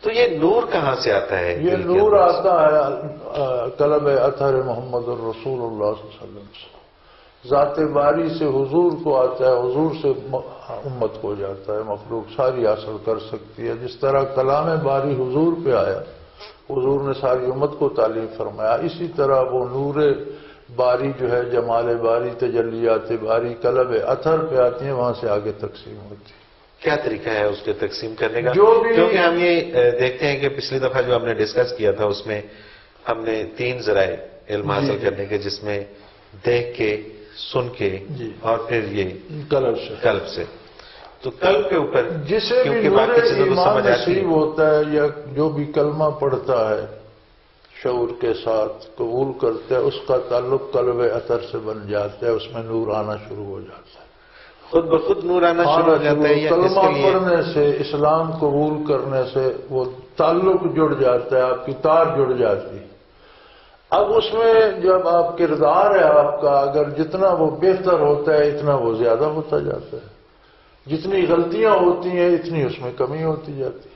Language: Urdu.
تو یہ نور کہاں سے آتا ہے؟ یہ نور آتا ہے قلب اطہر محمد الرسول اللہ صلی اللہ علیہ وسلم سے، ذات باری سے حضور کو آتا ہے، حضور سے امت کو جاتا ہے، مخلوق ساری حاصل کر سکتی ہے۔ جس طرح کلام باری حضور پہ آیا، حضور نے ساری امت کو تعلیم فرمایا، اسی طرح وہ نور باری جو ہے، جمال باری، تجلیات باری قلب اطہر پہ آتی ہیں، وہاں سے آگے تقسیم ہوتی ہے۔ کیا طریقہ ہے اس کے تقسیم کرنے کا؟ جو بھی کیونکہ ہم یہ دیکھتے ہیں کہ پچھلی دفعہ جو ہم نے ڈسکس کیا تھا اس میں ہم نے 3 ذرائع علم حاصل کرنے کے، جس میں دیکھ کے، سن کے اور پھر یہ قلب سے۔ تو قلب کے اوپر جسے بھی نور ایمان نصیب ہوتا ہے یا جو بھی کلمہ پڑھتا ہے شعور کے ساتھ قبول کرتا ہے، اس کا تعلق قلب اطہر سے بن جاتا ہے، اس میں نور آنا شروع ہو جاتا ہے، خود بخود نور آنا شروع ہو جاتا ہے۔ کلمہ پڑھنے سے، اسلام قبول کرنے سے وہ تعلق جڑ جاتا ہے، آپ کی تار جڑ جاتی ہے۔ اب اس میں جب آپ کردار ہے آپ کا، اگر جتنا وہ بہتر ہوتا ہے اتنا وہ زیادہ ہوتا جاتا ہے، جتنی غلطیاں ہوتی ہیں اتنی اس میں کمی ہوتی جاتی ہے۔